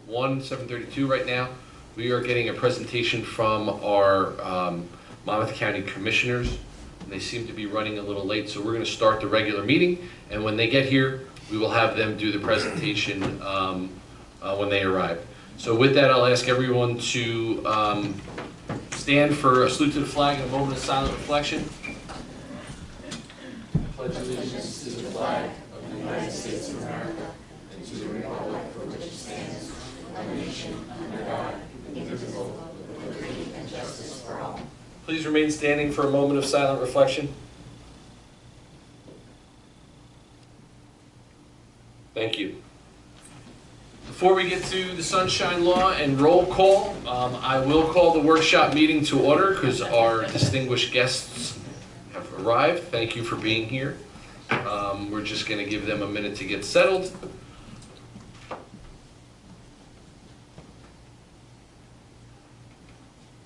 7:32 right now. We are getting a presentation from our Monmouth County Commissioners. They seem to be running a little late, so we're going to start the regular meeting, and when they get here, we will have them do the presentation when they arrive. So with that, I'll ask everyone to stand for a salute to the flag and a moment of silent reflection. I pledge allegiance to the flag of the United States of America and to the republic for which it stands, one nation, under God, indivisible, with liberty and justice for all. Please remain standing for a moment of silent reflection. Thank you. Before we get to the Sunshine Law and roll call, I will call the workshop meeting to order because our distinguished guests have arrived. Thank you for being here. We're just going to give them a minute to get settled.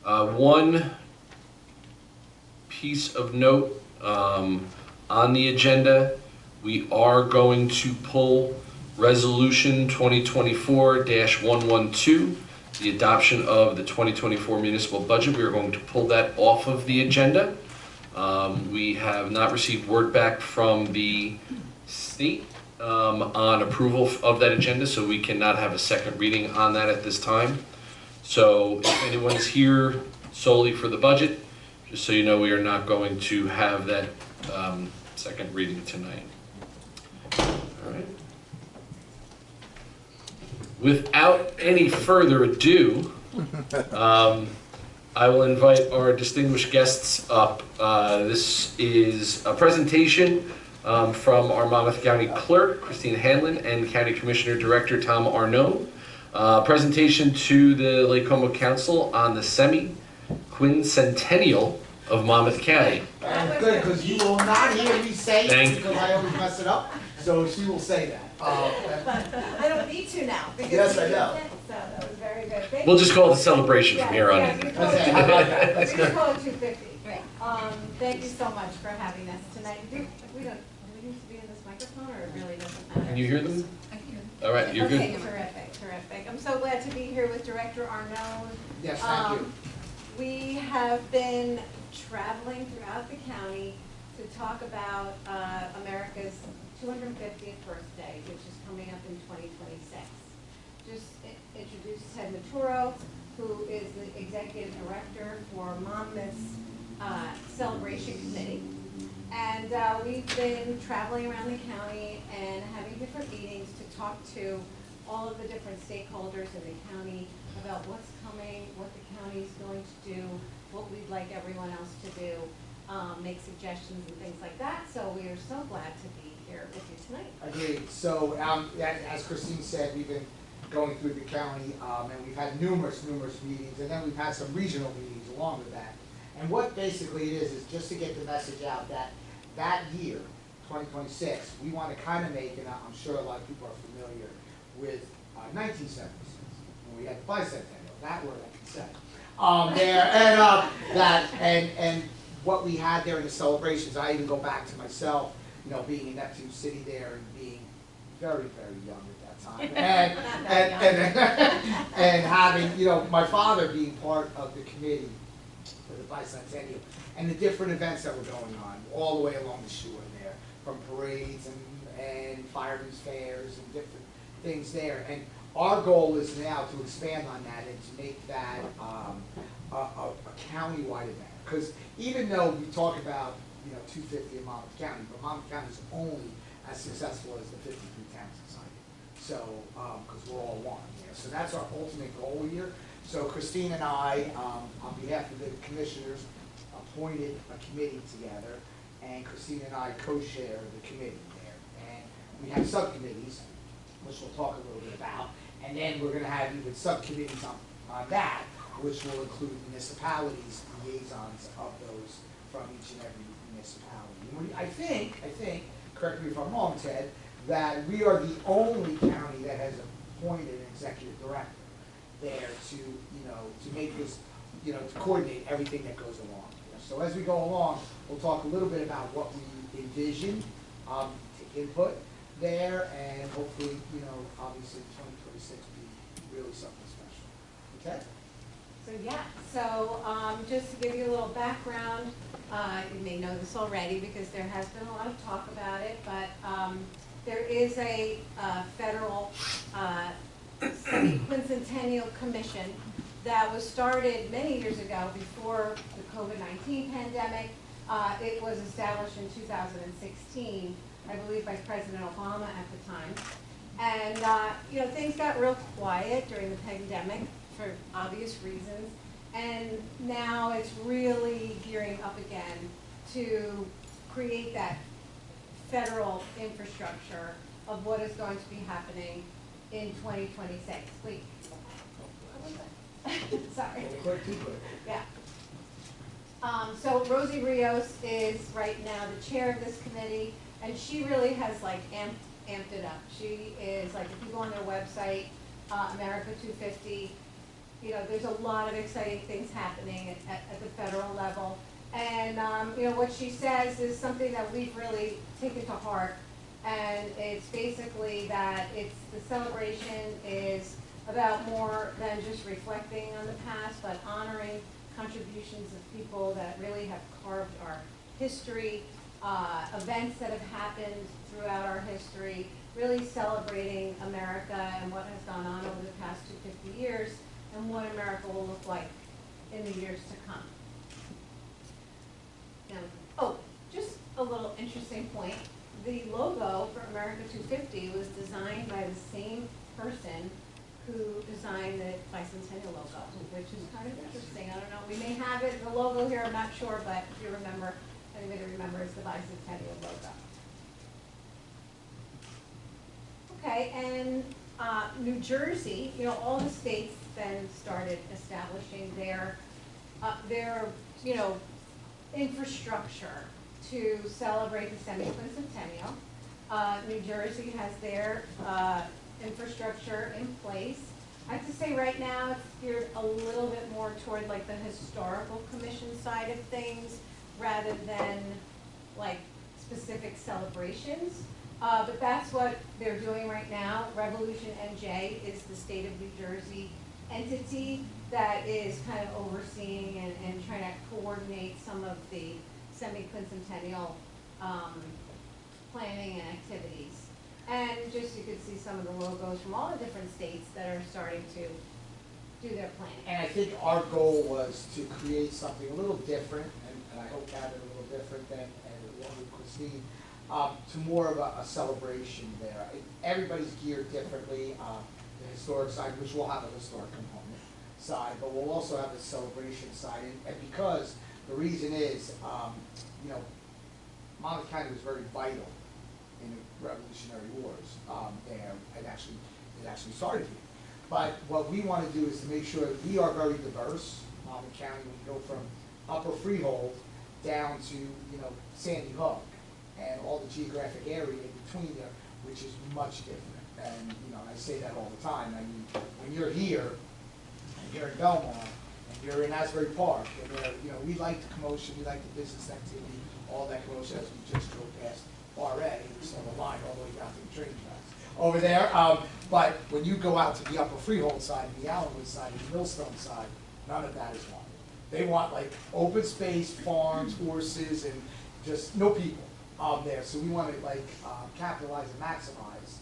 One piece of note on the agenda, we are going to pull Resolution 2024-112, the adoption of the 2024 municipal budget. We are going to pull that off of the agenda. We have not received word back from the state on approval of that agenda, so we cannot have a second reading on that at this time. So if anyone is here solely for the budget, just so you know, we are not going to have that second reading tonight. All right. Without any further ado, I will invite our distinguished guests up. This is a presentation from our Monmouth County Clerk, Christine Hanlon, and County Commissioner Director Tom Arnone. Presentation to the Lake Como Council on the semi-quincentennial of Monmouth County. That's good, because you will not hear me say it because I always mess it up. So she will say that. I don't need to now. Yes, I know. So that was very good. We'll just call it a celebration from here on in. We call it 250. Right. Thank you so much for having us tonight. Do we need to be in this microphone, or it really doesn't matter? Can you hear them? I can hear them. All right, you're good. Okay, terrific. I'm so glad to be here with Director Arnone. Yes, thank you. We have been traveling throughout the county to talk about America's 250th birthday, which is coming up in 2026. Just introduce Ted Maturo, who is the Executive Director for Monmouth's Celebration Committee. And we've been traveling around the county and having different meetings to talk to all of the different stakeholders in the county about what's coming, what the county is going to do, what we'd like everyone else to do, make suggestions and things like that. So we are so glad to be here with you tonight. Agreed. So as Christine said, we've been going through the county and we've had numerous meetings, and then we've had some regional meetings along with that. And what basically it is just to get the message out that that year, 2026, we want to kind of make, and I'm sure a lot of people are familiar with 1976, when we had the bicentennial, that word I can say. And what we had there in the celebrations, I even go back to myself, you know, being in Neptune City there and being very, very young at that time, and having, you know, my father being part of the committee for the bicentennial, and the different events that were going on all the way along the shore there, from parades and firemen's fairs and different things there. And our goal is now to expand on that and to make that a county-wide event. Because even though we talk about, you know, 250 in Monmouth County, but Monmouth County is only as successful as the 53 Towns Society. So, because we're all one. Yeah. So that's our ultimate goal here. So Christine and I, on behalf of the commissioners, appointed a committee together, and Christine and I co-share the committee there. And we have subcommittees, which we'll talk a little bit about, and then we're going to have even subcommittees on that, which will include municipalities, liaisons of those from each and every municipality. And I think, correct me if I'm wrong, Ted, that we are the only county that has appointed an executive director there to, you know, to make this, you know, to coordinate everything that goes along here. So as we go along, we'll talk a little bit about what we envision to input there, and hopefully, you know, obviously 2026 be really Okay. So yeah, just to give you a little background, you may know this already because there has been a lot of talk about it, but there is a federal semi-quincentennial commission that was started many years ago before the COVID-19 pandemic. It was established in 2016, I believe by President Obama at the time. And, things got real quiet during the pandemic for obvious reasons. And now it's really gearing up again to create that federal infrastructure of what is going to be happening in 2026. Wait, what was that? Sorry. Quick, too quick. Yeah. So Rosie Rios is right now the chair of this committee, and she really has like amped it up. She is like, if you go on their website, America 250, there's a lot of exciting things happening at the federal level. And, what she says is something that we've really taken to heart. And it's basically that the celebration is about more than just reflecting on the past, but honoring contributions of people that really have carved our history, events that have happened throughout our history, really celebrating America and what has gone on over the past 250 years and what America will look like in the years to come. Now, just a little interesting point. The logo for America 250 was designed by the same person who designed the bicentennial logo, which is kind of interesting. I don't know, we may have it, the logo here, I'm not sure, but if you remember, anybody remembers the bicentennial logo. Okay, and New Jersey, all the states then started establishing their infrastructure to celebrate the semi-quincentennial. New Jersey has their infrastructure in place. I have to say right now it's geared a little bit more toward like the historical commission side of things rather than like specific celebrations. But that's what they're doing right now. Revolution NJ is the state of New Jersey entity that is kind of overseeing and trying to coordinate some of the semi-quincentennial planning and activities. And just you could see some of the logos from all the different states that are starting to do their planning. And I think our goal was to create something a little different, and I hope to have it a little different than what with Christine, to more of a celebration there. Everybody's geared differently. The historic side, which will have a historic component side, but we'll also have a celebration side. And because the reason is, Monmouth County was very vital in the Revolutionary Wars there. It actually started here. But what we want to do is to make sure that we are very diverse. Monmouth County, we go from Upper Freehold down to Sandy Hook and all the geographic area in between there, which is much different. And I say that all the time. I mean, when you're here and you're in Belmont and you're in Asbury Park, and we like the commotion, we like the business activity, all that commotion as we just drove past RA, we saw the line all the way down to the train tracks over there. But when you go out to the Upper Freehold side, and the Allenwood side, and the Millstone side, none of that is wanted. They want like open space, farms, horses, and just no people there. So we want to like capitalize and maximize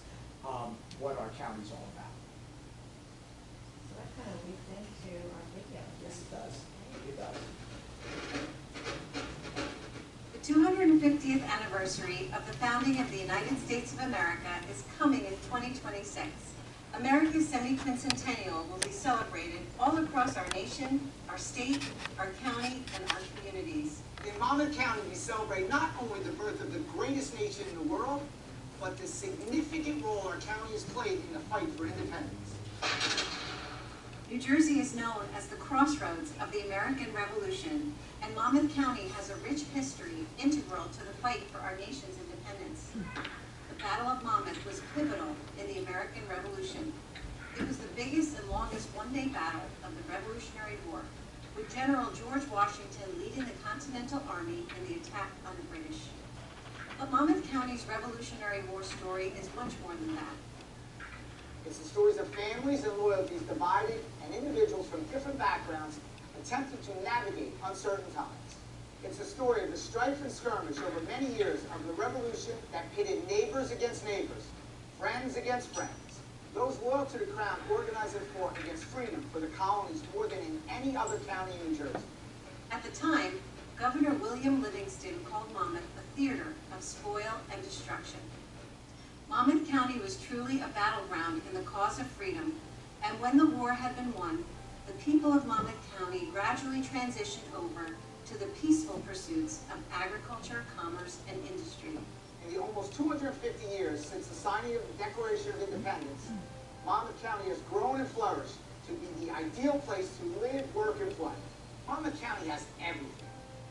what our county's all about. So that kind of leads into our video. Yes, it does. It does. The 250th anniversary of the founding of the United States of America is coming in 2026. America's semi-quincentennial will be celebrated all across our nation, our state, our county, and our communities. In Monmouth County, we celebrate not only the birth of the greatest nation in the world, but the significant role our county has played in the fight for independence. New Jersey is known as the crossroads of the American Revolution, and Monmouth County has a rich history integral to the fight for our nation's independence. The Battle of Monmouth was pivotal in the American Revolution. It was the biggest and longest one-day battle of the Revolutionary War, with General George Washington leading the Continental Army in the attack on the British. But Monmouth County's Revolutionary War story is much more than that. It's the stories of families and loyalties divided and individuals from different backgrounds attempting to navigate uncertain times. It's the story of the strife and skirmish over many years of the revolution that pitted neighbors against neighbors, friends against friends. Those loyal to the crown organized and fought against freedom for the colonies more than in any other county in New Jersey. At the time, Governor William Livingston called Monmouth a theater of spoil and destruction. Monmouth County was truly a battleground in the cause of freedom, and when the war had been won, the people of Monmouth County gradually transitioned over to the peaceful pursuits of agriculture, commerce, and industry. In the almost 250 years since the signing of the Declaration of Independence, Monmouth County has grown and flourished to be the ideal place to live, work, and play. Monmouth County has everything.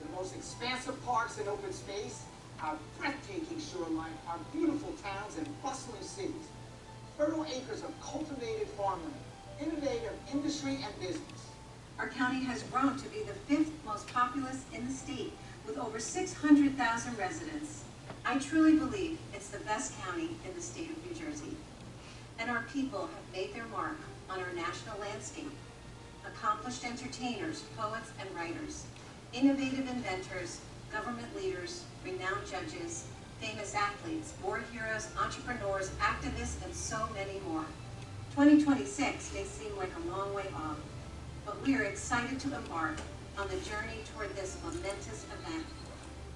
The most expansive parks and open space, our breathtaking shoreline, our beautiful towns and bustling cities, fertile acres of cultivated farmland, innovative industry and business. Our county has grown to be the 5th most populous in the state, with over 600,000 residents. I truly believe it's the best county in the state of New Jersey. And our people have made their mark on our national landscape. Accomplished entertainers, poets, and writers, innovative inventors, government leaders, renowned judges, famous athletes, war heroes, entrepreneurs, activists, and so many more. 2026 may seem like a long way off, but we are excited to embark on the journey toward this momentous event.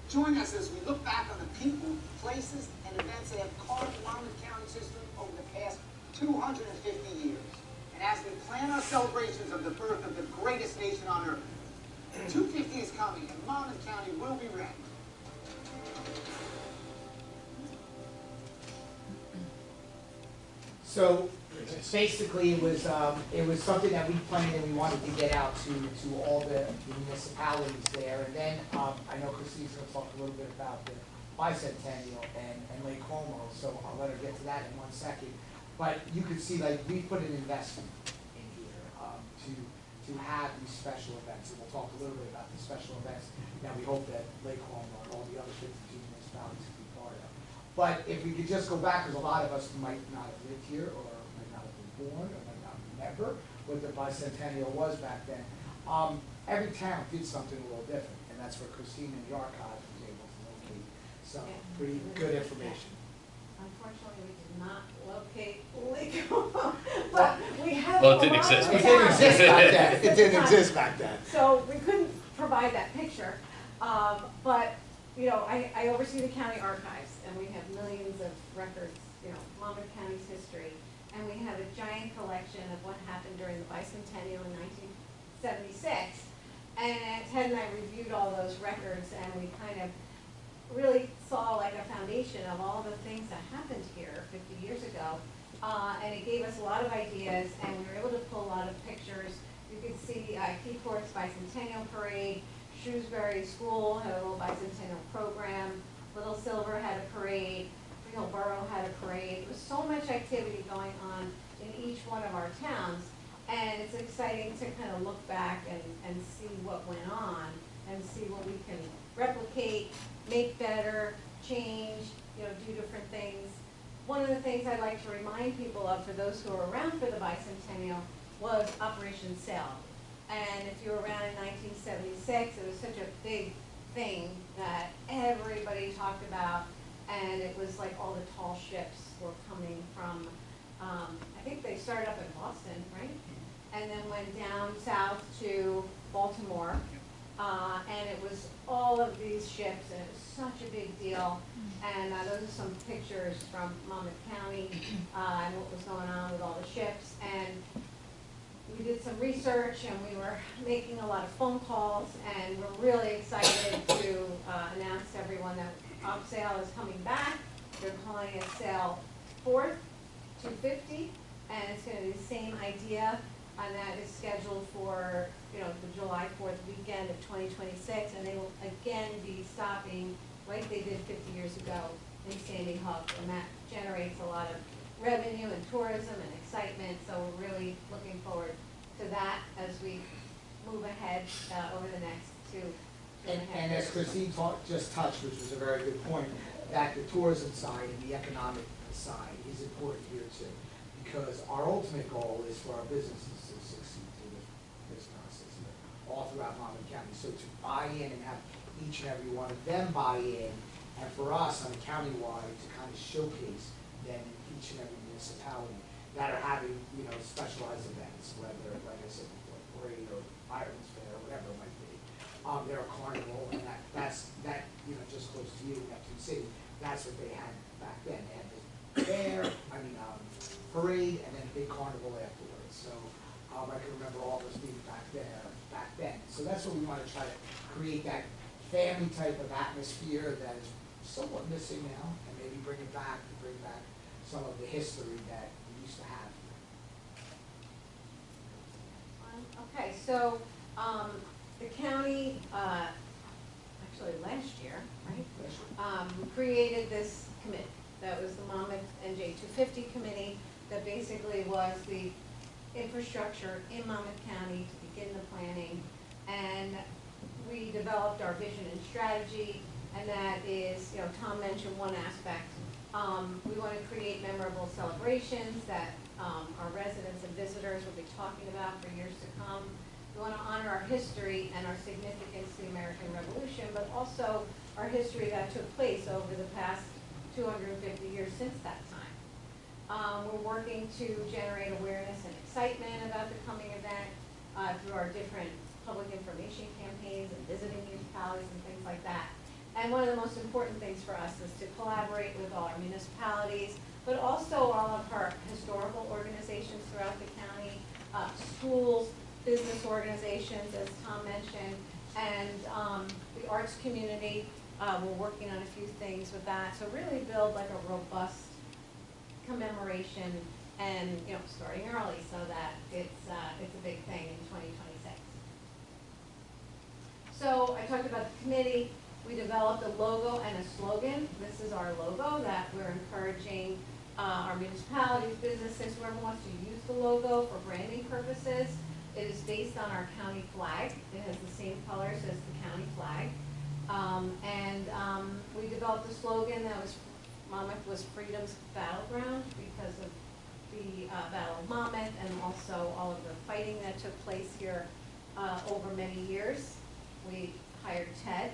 Join us as we look back on the people, places, and events that have carved Monmouth County's history over the past 250 years. And as we plan our celebrations of the birth of the greatest nation on earth, 250 is coming and Monmouth County will be ready. So basically, it was something that we planned and we wanted to get out to all the municipalities there. And then I know Christine's going to talk a little bit about the bicentennial and Lake Como, so I'll let her get to that in 1 second. But you can see, like, we put an investment in here to have these special events, and we'll talk a little bit about the special events that we hope that Lake Como and all the other 52 municipalities can be part of. But if we could just go back, because a lot of us might not have lived here, or might not have been born, or might not remember what the bicentennial was back then. Every town did something a little different, and that's where Christine in the archive was able to locate some pretty good information. Unfortunately, we did not locate Lake Como, but we have. Well, it didn't a lot exist of It didn't towns. exist back then. It didn't exist back then. So we couldn't provide that picture, but, you know, I oversee the county archives, and we have millions of records, you know, Monmouth County's history, and we have a giant collection of what happened during the bicentennial in 1976. And Ted and I reviewed all those records, and we kind of really saw like a foundation of all the things that happened here 50 years ago. And it gave us a lot of ideas, and we were able to pull a lot of pictures. You could see Keyport's bicentennial parade, Shrewsbury School had a little bicentennial program, Little Silver had a parade, Freehold Borough had a parade. There was so much activity going on in each one of our towns, and it's exciting to kind of look back and see what went on and see what we can replicate, make better, change, you know, do different things. One of the things I'd like to remind people of, for those who are around for the bicentennial, was Operation Sail. And if you were around in 1976, it was such a big thing that everybody talked about, and it was like all the tall ships were coming from, I think they started up in Boston, right? And then went down south to Baltimore. And it was all of these ships, and it was such a big deal. And those are some pictures from Monmouth County and what was going on with all the ships. And we did some research, and we were making a lot of phone calls, and we're really excited to announce to everyone that Op Sail is coming back. They're calling it Sail 4th 250, and it's going to be the same idea. And that is scheduled for, you know, the July 4th weekend of 2026, and they will again be stopping like they did 50 years ago in Sandy Hook, and that generates a lot of revenue and tourism and excitement, so we're really looking forward to that as we move ahead over the next two and a half And years. as Christine just touched, which was a very good point, that the tourism side and the economic side is important here too. because our ultimate goal is for our businesses to succeed through this process, all throughout Monmouth County. So to buy in and have each and every one of them buy in, and for us on a countywide to kind of showcase them in each and every municipality that are having, you know, specialized events, whether, like I said before, parade or fireman's fair, or whatever it might be. They're a carnival, and that's you know, just close to you, Neptune City, that's what they had back then. They had this fair, parade, and then a big carnival afterwards. So, I can remember all those being back then. So that's what we want to try to create, that family type of atmosphere that is somewhat missing now, and maybe bring it back, to bring back some of the history that we used to have. Okay, so, the county, actually last year, right? Created this committee. That was the Monmouth NJ 250 committee that basically was the infrastructure in Monmouth County to begin the planning. And we developed our vision and strategy, and that is, you know, Tom mentioned one aspect. We want to create memorable celebrations that our residents and visitors will be talking about for years to come. We want to honor our history and our significance to the American Revolution, but also our history that took place over the past 250 years since that time. We're working to generate awareness and excitement about the coming event through our different public information campaigns and visiting municipalities and things like that. And one of the most important things for us is to collaborate with all our municipalities, but also all of our historical organizations throughout the county, schools, business organizations, as Tom mentioned, and the arts community. We're working on a few things with that. So really build like a robust commemoration, and, you know, starting early so that it's a big thing in 2026. So I talked about the committee. We developed a logo and a slogan. This is our logo that we're encouraging our municipalities, businesses, whoever wants to use the logo for branding purposes. It is based on our county flag. It has the same colors as the county flag. We developed a slogan that was, Monmouth was freedom's battleground because of the Battle of Monmouth and also all of the fighting that took place here over many years. We hired Ted.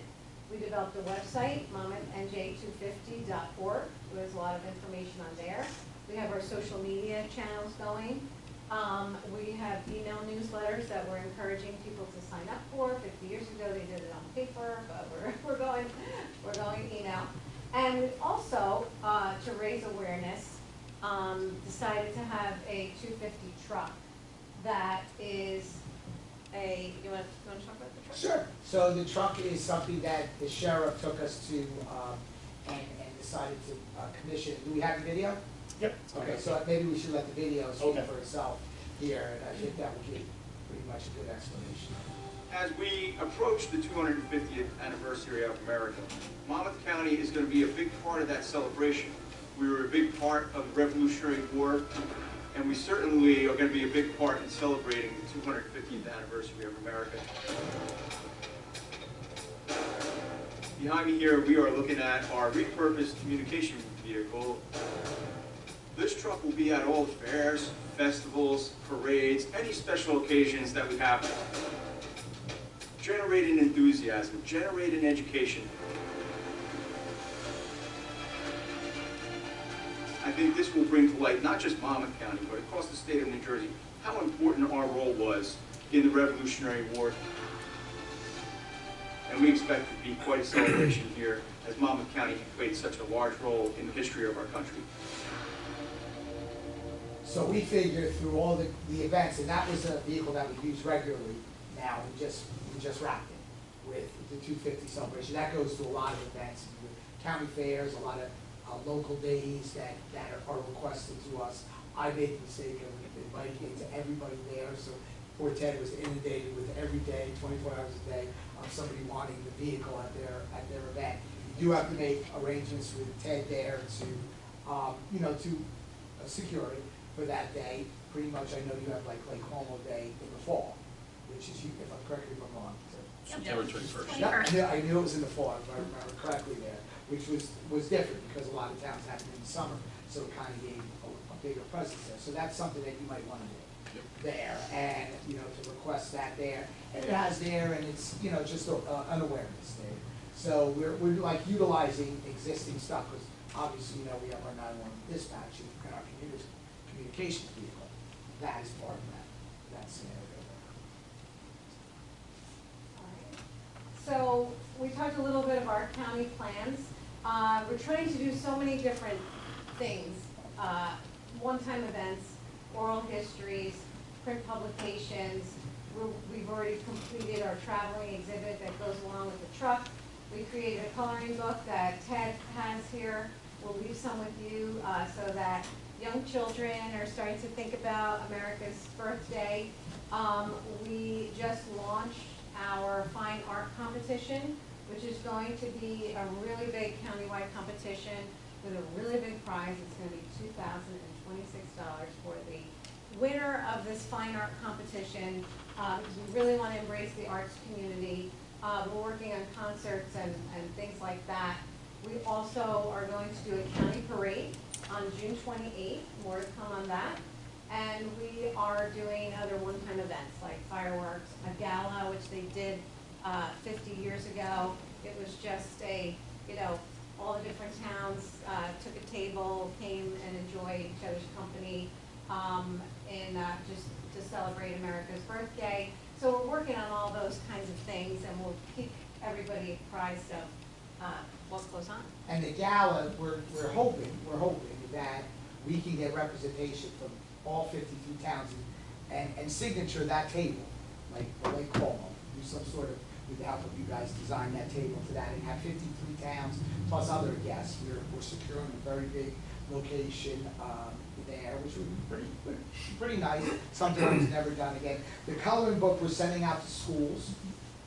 We developed a website, monmouthNJ250.org. There's a lot of information on there. We have our social media channels going. We have email newsletters that we're encouraging people to sign up for. 50 years ago, they did it on paper, but we're going email. And we've also, to raise awareness, decided to have a 250 truck that is you want to talk about the truck? Sure. So the truck is something that the sheriff took us to and decided to commission. Do we have the video? Yep. Okay, so maybe we should let the video speak Okay. for itself here, and I think that would be pretty much a good explanation. As we approach the 250th anniversary of America, Monmouth County is going to be a big part of that celebration. We were a big part of the Revolutionary War, and we certainly are going to be a big part in celebrating the 250th anniversary of America. Behind me here, we are looking at our repurposed communication vehicle. This truck will be at all the fairs, festivals, parades, any special occasions that we have. Generating enthusiasm, generating education. I think this will bring to light not just Monmouth County, but across the state of New Jersey, how important our role was in the Revolutionary War. And we expect it to be quite a celebration here, as Monmouth County played such a large role in the history of our country. So we figured through all the events, and that was a vehicle that we use regularly now, we just wrapped it with the 250 celebration. That goes to a lot of events, county fairs, a lot of local days that are requested to us. I made the mistake of inviting it to everybody there, so poor Ted was inundated with every day, 24 hours a day, of somebody wanting the vehicle at their event. You do have to make arrangements with Ted there to, to secure it for that day. Pretty much, I know you have like Lake Como Day in the fall, which is, if I'm correct, if I'm wrong. September 21st. Yeah, I knew it was in the fall, if I remember correctly there, which was different because a lot of towns had it in the summer, so it kind of gave a bigger presence there. So that's something that you might want to do there, and, to request that there. And it has there, and it's, just an awareness there. So we're like utilizing existing stuff, because obviously, we have our 911 dispatch and our communications vehicle. That is part of that scenario there. So we talked a little bit of our county plans. We're trying to do so many different things, one-time events, oral histories, print publications. We've already completed our traveling exhibit that goes along with the truck. We created a coloring book that Ted has here. We'll leave some with you so that young children are starting to think about America's birthday. We just launched our fine art competition, which is going to be a really big countywide competition with a really big prize. It's going to be $2,026 for the winner of this fine art competition. Because we really want to embrace the arts community. We're working on concerts and things like that. We also are going to do a county parade on June 28th, more to come on that. And we are doing other one-time events like fireworks, a gala, which they did 50 years ago. It was just all the different towns took a table, came and enjoyed each other's company, and just to celebrate America's birthday. So we're working on all those kinds of things, and we'll keep everybody apprised of what goes on. And the gala, we're hoping that we can get representation from all 52 towns and signature that table, like Como. Do some sort of, with the help of you guys, design that table to that and have 53 towns plus other guests. We're securing a very big location there, which would be pretty nice, something that was never done again. The coloring book we're sending out to schools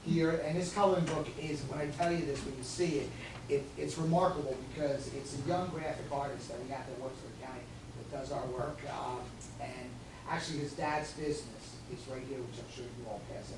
here, and this coloring book is, when I tell you this, when you see it, it's remarkable because it's a young graphic artist that we have that works for the county that does our work, and actually his dad's business is right here, which I'm sure you all pass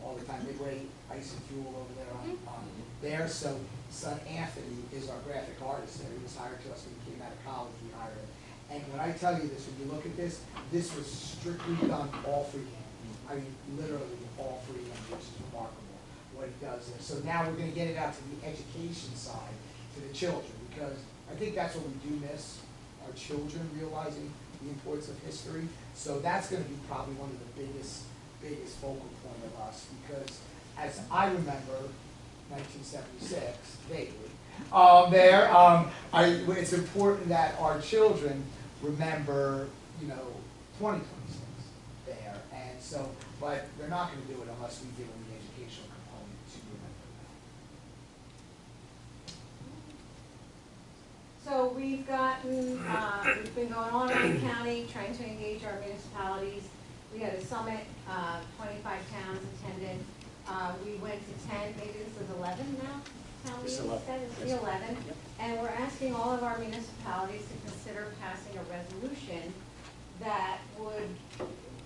all the time. Midway Ice and Fuel over there on there. So son Anthony is our graphic artist there. He was hired to us when he came out of college. We hired him. And when I tell you this, when you look at this was strictly done all freehand. I mean, literally all freehand, which is remarkable what he does there. So now we're going to get it out to the education side, to the children, because I think that's what we do miss, our children realizing the importance of history. So that's going to be probably one of the biggest focal point of us, because as I remember 1976 vaguely it's important that our children remember 2026 there, and so, but they're not going to do it unless we give them the educational component to remember that. So we've been going on around the county, trying to engage our municipalities. We had a summit, 25 towns attended. We went to 10, maybe this is 11 now? It's 11. It's 11. Yep. And we're asking all of our municipalities to consider passing a resolution that would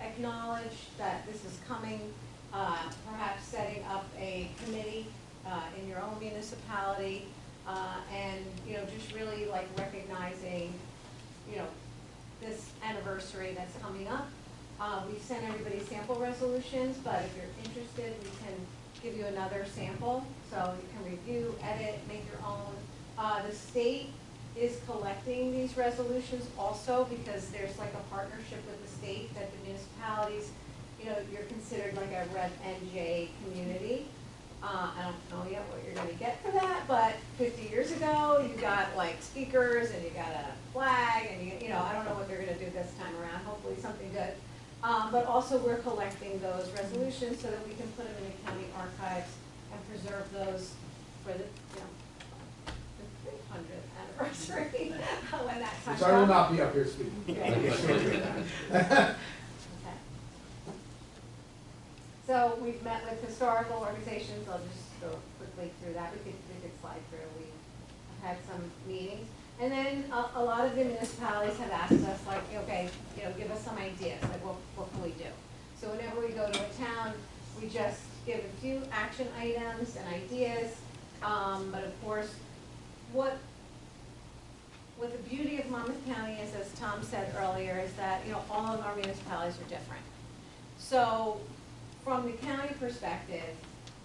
acknowledge that this is coming, perhaps setting up a committee in your own municipality, and just really like recognizing this anniversary that's coming up. We've sent everybody sample resolutions, but if you're interested, we can give you another sample so you can review, edit, make your own. The state is collecting these resolutions also because there's like a partnership with the state that the municipalities, you're considered like a Rev NJ community. I don't know yet what you're going to get for that, but 50 years ago, you got like speakers and you got a flag, and I don't know what they're going to do this time around. Hopefully something good. But also we're collecting those resolutions so that we can put them in the county archives and preserve those for the 300th anniversary when that time Which I will comes. not be up here speaking. Okay. So we've met with historical organizations. I'll just go quickly through that. We could slide through. We have had some meetings. And then a lot of the municipalities have asked us, like, okay, give us some ideas, like what can we do? So whenever we go to a town, we just give a few action items and ideas. But of course, what what the beauty of Monmouth County is, as Tom said earlier, is that, all of our municipalities are different. So, from the county perspective,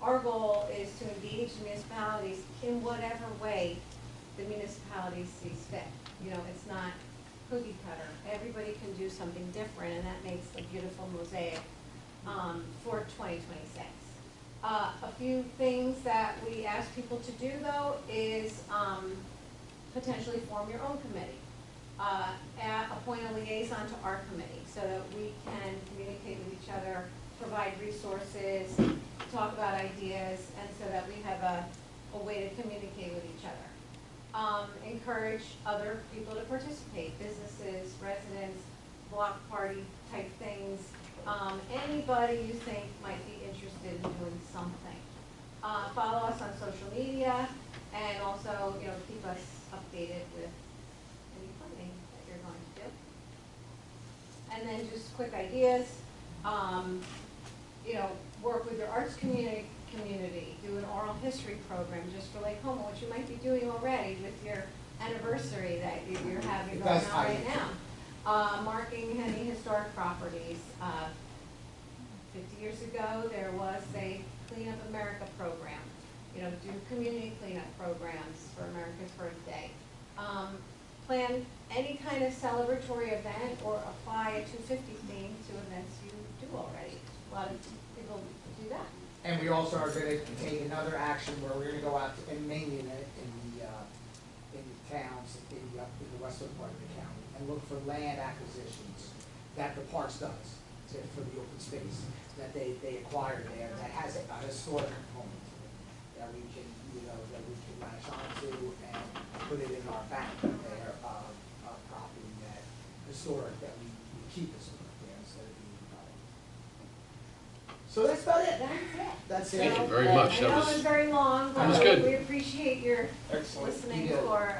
our goal is to engage municipalities in whatever way the municipality sees fit. It's not cookie cutter. Everybody can do something different, and that makes a beautiful mosaic for 2026. A few things that we ask people to do, though, is potentially form your own committee. Appoint a liaison to our committee so that we can communicate with each other, provide resources, talk about ideas, and so that we have a way to communicate with each other. Encourage other people to participate, businesses, residents, block party type things, anybody you think might be interested in doing something. Follow us on social media, and also, keep us updated with any funding that you're going to do. And then just quick ideas, work with your arts community, do an oral history program just for Lake Como, which you might be doing already with your anniversary that you're having going on right now. Marking any historic properties. 50 years ago, there was a Clean Up America program. Do community cleanup programs for America's birthday. Plan any kind of celebratory event or apply a 250 theme to events you do already. A lot of people do that. And we also are gonna take another action where we're gonna go out to, and mainly in the towns, in the western part of the county, and look for land acquisitions that the Parks does for the open space, that they acquire there, that has a historic component to it, that we can, that we can latch onto and put it in our bank there, of property that historic, that we keep historic there instead of being so that's about it. That's it. That's it. Thank you very much. I know it was very long, that was but good. we appreciate your Excellent. listening You did. for,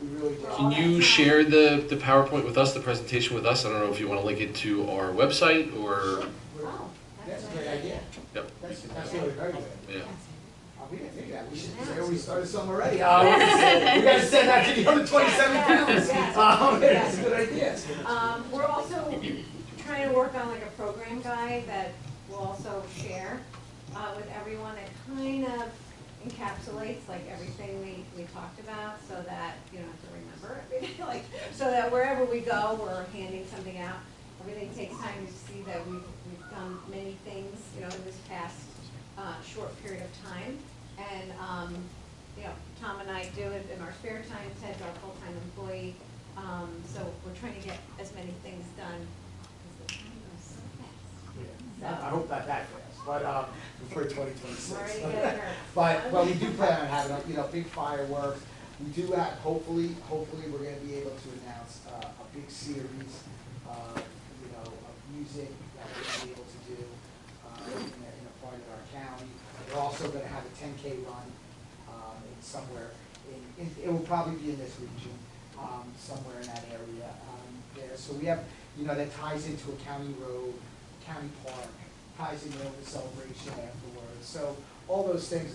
We really do. Can you share the PowerPoint with us, the presentation with us? I don't know if you want to link it to our website or, oh, That's that's a great idea. yep, That's really very good. yeah. We didn't think of that. We should say we started some already. We gotta send that to the other 27 towns. That's a good idea. We're also trying to work on like a program guide that we'll also share with everyone that kind of encapsulates like everything we talked about, so that you don't have to remember everything, like, so that wherever we go, we're handing something out. Everything takes time to see that we've done many things, in this past short period of time. And, Tom and I do it in our spare time. Ted's our full-time employee. So we're trying to get as many things done because the time goes so fast. I hope not that fast, but before 2026. We're already getting nervous. But we do plan on having big fireworks. We do have, hopefully we're going to be able to announce a big series of music that we're going to be able to do in a part of our county. We're also going to have a 10K run in somewhere. It will probably be in this region, somewhere in that area there. So we have, that ties into a county road, county park, ties into the celebration afterwards. So all those things,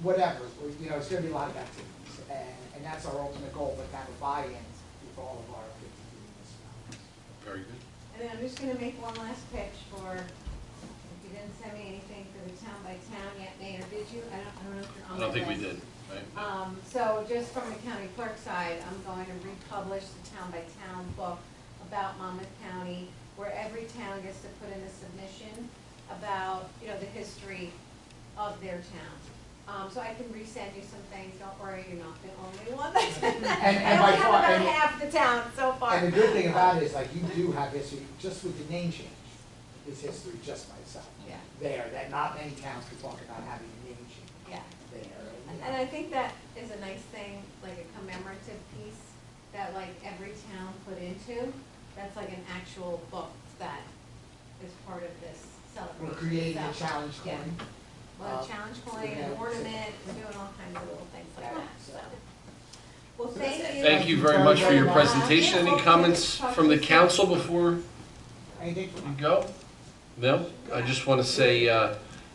whatever, it's going to be a lot of activities. And that's our ultimate goal, but to have a buy-in with all of our 50 municipalities. Very good. And then I'm just gonna make one last pitch for, if you didn't send me anything for the town by town yet, Mayor, did you? I don't know if you're on I don't the think we list. did, right? So just from the county clerk side, I'm going to republish the town by town book about Monmouth County, where every town gets to put in a submission about, the history of their town. So I can resend you some things, don't worry, you're not the only one that's, I And only by have far- about and- half the town so far. And the good thing about it is, you do have history, just with the name change, is history just by itself. Yeah. There, that not many towns can talk about having a name change Yeah. there. And I think that is a nice thing, like a commemorative piece that like every town put into. That's like an actual book that is part of this celebration. We're creating a itself. challenge Yeah. coin. Well, a challenge coin, an ornament, we're doing all kinds of little things like that, so. Well, thank you. Thank you very much for your presentation. Any comments from the council before Anything you from go? No? I just want to say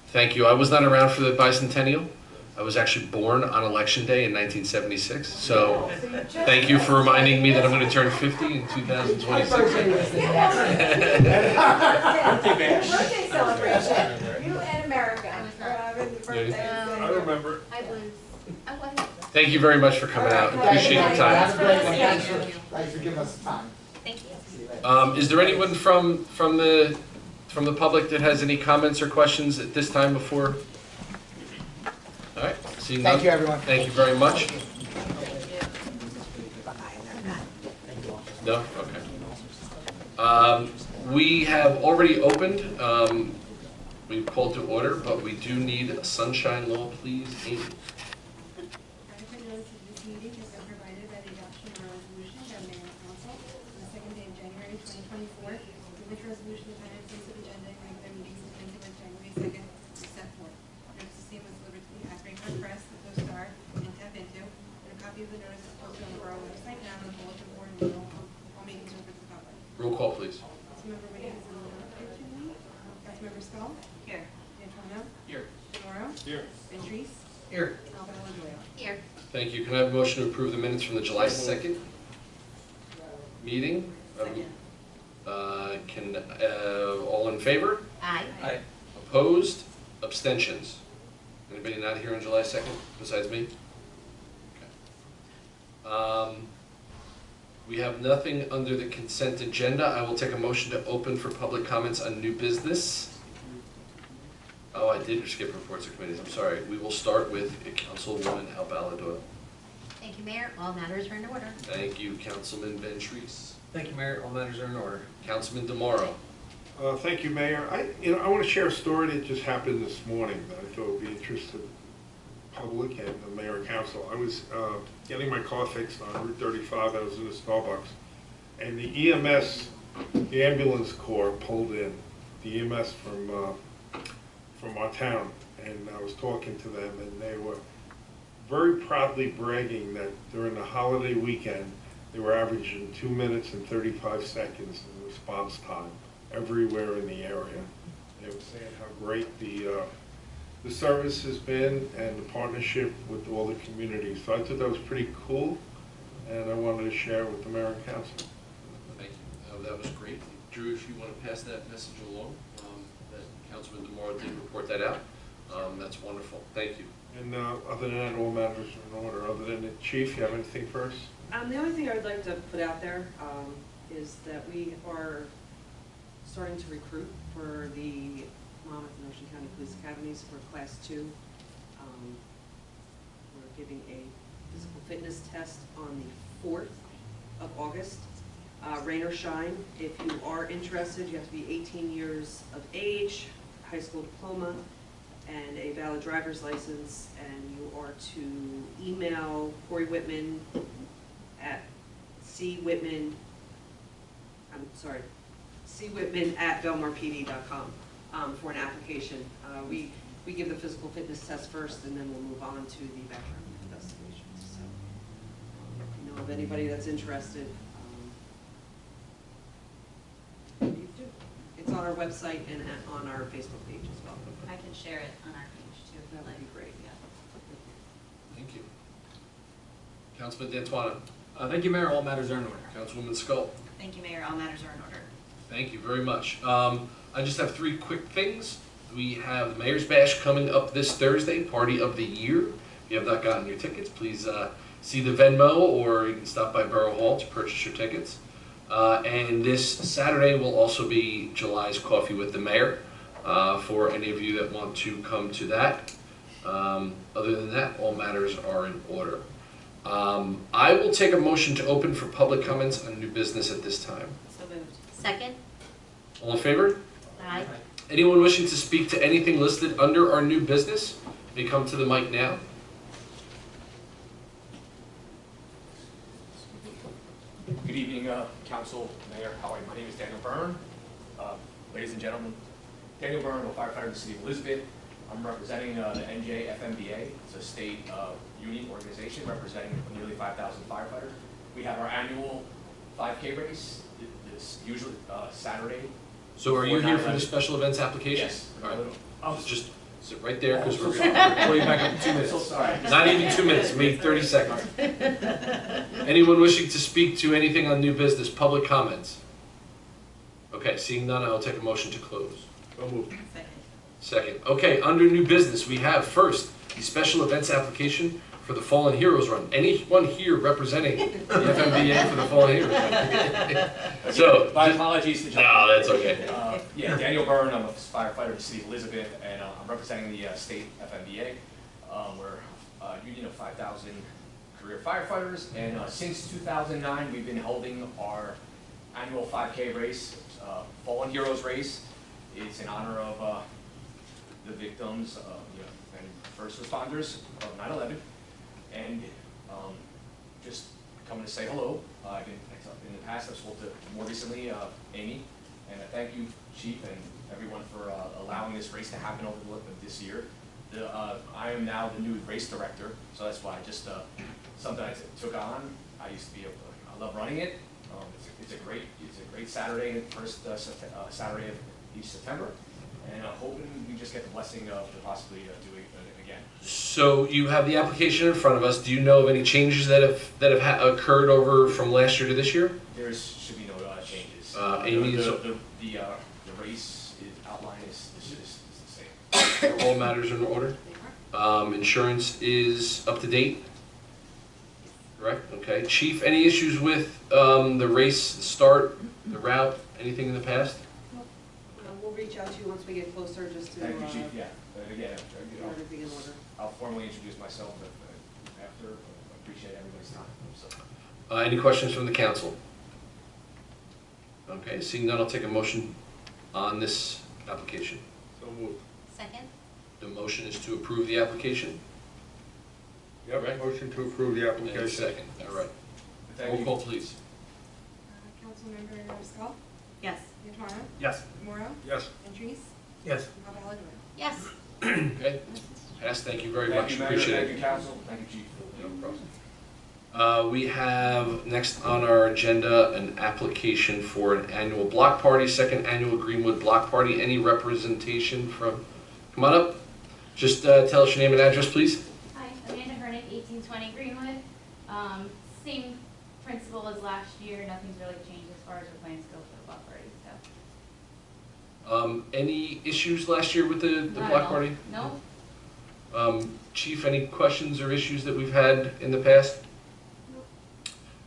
thank you. I was not around for the bicentennial, I was actually born on Election Day in 1976, so thank you for reminding me that I'm going to turn 50 in My 2026. birthday was the next. Birthday celebration, you and America. I remember. I was. Thank you very much for coming out. Thank Appreciate you. your Have time. a great one. Thank Thanks for giving us the time. Thank you. See you later. Is there anyone from the public that has any comments or questions at this time before? All right, seeing none. Thank you, everyone. Thank you very much. No? Okay. We have already opened, we've called to order, but we do need a sunshine law, please. Amy. Adequate notice of this meeting has been provided by the adoption of a resolution by the Mayor and Council on the second day of January 2024, in which resolution the time and place of agenda and regular meetings is Wednesday, January 2nd, is set forth. Notice the same was delivered to the Asbury Press, the Post Star, and Tap Into, and a copy of the notice is posted on the borough website and on the bulletin board and all meetings open to the public. Roll call, please. Councilmember Williams is on the line. Councilmember Stahl? Here. Antonio? Here. DeLauro? Here. Ventrice? Here. Alvaro Longoria? Here. Thank you. Can I have a motion to approve the minutes from the July 2nd meeting? All in favor? Aye. Opposed? Abstentions? Anybody not here on July 2nd besides me? Okay. We have nothing under the consent agenda. I will take a motion to open for public comments on new business. Oh, I did skip reports of committees. I'm sorry. We will start with Councilwoman Albala Doyle. Thank you, Mayor. All matters are in order. Thank you, Councilman Ventrice. Thank you, Mayor. All matters are in order. Councilman DeMauro. Thank you, Mayor. I want to share a story that just happened this morning that I thought would be interesting to the public and the Mayor and Council. I was getting my car fixed on Route 35. I was in a Starbucks, and the EMS, the ambulance corps, pulled in. The EMS from our town, and I was talking to them, and they were very proudly bragging that during the holiday weekend, they were averaging 2 minutes and 35 seconds in response time everywhere in the area. They were saying how great the service has been and the partnership with all the communities. So I thought that was pretty cool, and I wanted to share with the Mayor and Council. Thank you. That was great. Drew, if you want to pass that message along, that Councilman DeMauro did report that out. That's wonderful. Thank you. And other than that, all matters are in order. Other than the Chief, you have anything first? The only thing I would like to put out there is that we are starting to recruit for the Monmouth and Ocean County Police Academies for Class 2. We're giving a physical fitness test on the 4th of August. Rain or shine, if you are interested, you have to be 18 years of age, high school diploma, and a valid driver's license, and you are to email Corey Whitman at cwhitman@belmarpd.com for an application. We give the physical fitness test first, and then we'll move on to the background investigations. So, if you know of anybody that's interested, please do. It's on our website and on our Facebook page as well. I can share it on our page too. if you'd That would like. be great. Thank you. Councilman D'Antuono. Thank you, Mayor. All matters are in order. Councilwoman Scull. Thank you, Mayor. All matters are in order. Thank you very much. I just have 3 quick things. We have the Mayor's Bash coming up this Thursday, Party of the Year. If you have not gotten your tickets, please see the Venmo, or you can stop by Borough Hall to purchase your tickets. And this Saturday will also be July's Coffee with the Mayor, for any of you that want to come to that. Other than that, all matters are in order. I will take a motion to open for public comments on new business at this time. So moved. Second? All in favor? Aye. Anyone wishing to speak to anything listed under our new business may come to the mic now. Good evening, Council, Mayor, how are you? My name is Daniel Byrne. Ladies and gentlemen, Daniel Byrne, a firefighter in the city of Elizabeth. I'm representing the NJFMBA. It's a state union organization representing nearly 5,000 firefighters. We have our annual 5K race. It's usually Saturday. So are you here for the special events application? Yes. All right. Oh, Just Sit right there, because we're So going sorry. to pull you back up in 2 I'm minutes. so sorry. Not even 2 minutes, maybe 30 seconds. Anyone wishing to speak to anything on new business, public comments? Okay, seeing none, I'll take a motion to close. So moved. Second. Second. Okay, under new business, we have first, the special events application for the Fallen Heroes Run. Anyone here representing the FMBA for the Fallen Heroes? So, My apologies to John. no, that's okay. Yeah, Daniel Byrne, I'm a firefighter in the city of Elizabeth, and I'm representing the state FMBA. We're a union of 5,000 career firefighters, and since 2009, we've been holding our annual 5K race, Fallen Heroes Race. It's in honor of the victims and first responders of 9/11, and just coming to say hello. I've been in the past, I've spoken to more recently Amy, and I thank you, Chief, and everyone for allowing this race to happen over this year. I am now the new race director, so that's why just something I took on. I used to be I love running it. It's a great Saturday, first Saturday of each September, and hoping we just get the blessing of possibly doing it again. So you have the application in front of us. Do you know of any changes that have occurred over from last year to this year? There should be no changes. Amy, the race outline is the same. all matters are in order. Insurance is up to date. Correct. Okay. Chief, any issues with the race, the start, the route, anything in the past? We'll reach out to you once we get closer, just to Thank you, Chief. Yeah. Again, get everything in order. I'll formally introduce myself after. I appreciate everybody's time. So. Any questions from the council? Okay, seeing none, I'll take a motion on this application. So moved. Second. The motion is to approve the application. Yep, Right. motion to approve the And application. second, all right. Thank Roll you. call, please. Councilmember Scull, Yes. Nattaro, Yes. Moro, Yes. Ventris, Yes. Cavaladoy. Yes. Okay, passed, thank you very Thank much, you, Mayor. appreciate Thank it. you, Council. Thank you, Chief. No problem. We have next on our agenda an application for an annual block party, second annual Greenwood Block Party. Any representation from, come on up. Just tell us your name and address, please. Hi, Amanda Hernick, 1820 Greenwood. Same principle as last year, nothing's really changed as far as our plans go for the block party, so. Any issues last year with the Not at block all. party? No? Chief, any questions or issues that we've had in the past?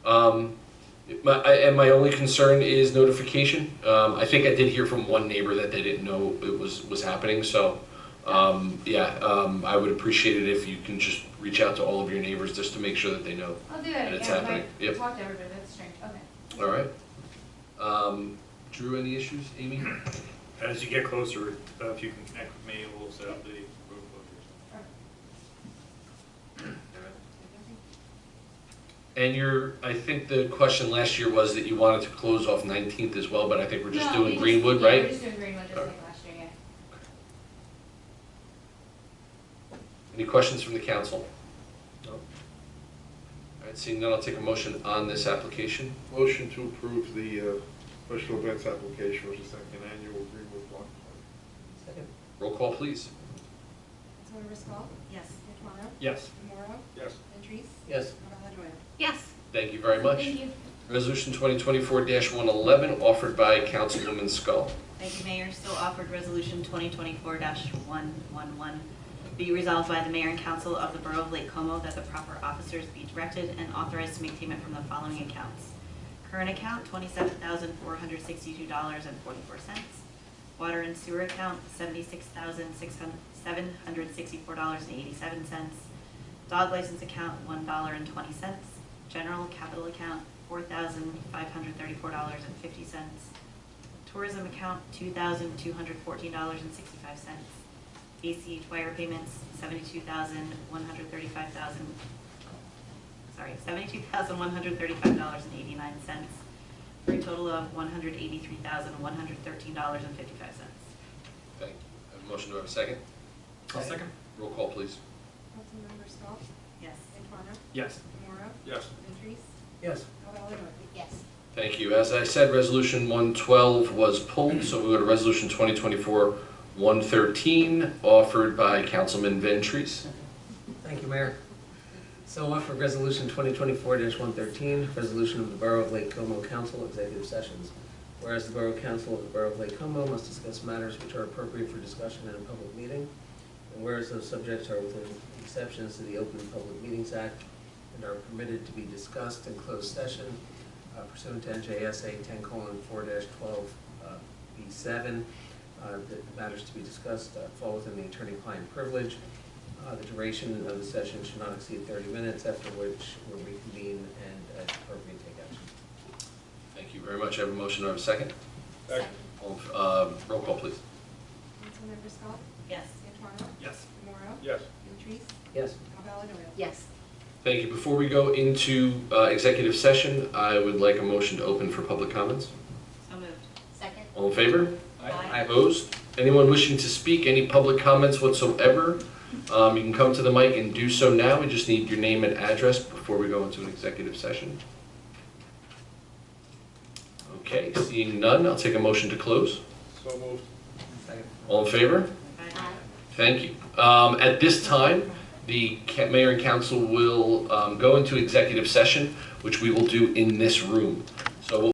My only concern is notification. I think I did hear from one neighbor that they didn't know it was happening, so, I would appreciate it if you can just reach out to all of your neighbors just to make sure that they know. I'll do that And it's again, happening. I Yep. talked to everybody, that's strange, okay. All right. Drew, any issues? Amy? As you get closer, if you can connect with me, we'll set up the road closures. And I think the question last year was that you wanted to close off 19th as well, but I think we're just No, doing Greenwood, yeah, right? we're just doing Greenwood, just like last year, yeah. Any questions from the council? No. All right, seeing none, I'll take a motion on this application. Motion to approve the special events application for the second annual Greenwood Block Party. Second. Roll call, please. Councilmember Scull, Yes. Nattaro, Yes. Moro, Yes. Ventris, Yes. Cavaladoy. Yes. Thank you very much. Thank you. Resolution 2024-111, offered by Councilwoman Scull. Thank you, Mayor. Still offered Resolution 2024-111. Be resolved by the Mayor and Council of the Borough of Lake Como that the proper officers be directed and authorized to make payment from the following accounts. Current account, $27,462.44. Water and sewer account, $76,764.87. Dog license account, $1.20. General capital account, $4,534.50. Tourism account, $2,214.65. ACH wire payments, $72,135.89, for a total of $183,113.55. Thank you. Have a motion, do I have a second? I'll second. Roll call, please. Councilmember Scull, Yes. Nattaro, Yes. Moro, Yes. Ventris, Yes. Cavaladoy. Yes. Thank you. As I said, Resolution 112 was pulled, so we go to Resolution 2024-113. 113, offered by Councilman Ventries. Thank you, Mayor. So offer Resolution 2024-113, resolution of the Borough of Lake Como Council executive sessions. Whereas the Borough Council of the Borough of Lake Como must discuss matters which are appropriate for discussion in a public meeting, and whereas those subjects are within exceptions to the Open Public Meetings Act and are permitted to be discussed in closed session pursuant to NJSA 10:4-12B7, the matters to be discussed fall within the attorney-client privilege. The duration of the session should not exceed 30 minutes, after which we'll reconvene and at appropriate take action. Thank you very much. I have a motion. Do I have a second? Second. Roll call, please. Councilmember Scott? Yes. Santuano? Yes. Memoro? Yes. Ventries? Yes. Cavalla? Yes. Thank you. Before we go into executive session, I would like a motion to open for public comments. So moved. Second? All in favor? Aye. Opposed? Anyone wishing to speak? Any public comments whatsoever? You can come to the mic and do so now. We just need your name and address before we go into an executive session. Okay, seeing none, I'll take a motion to close. So moved. Second. All in favor? Aye. Thank you. At this time, the mayor and council will go into executive session, which we will do in this room.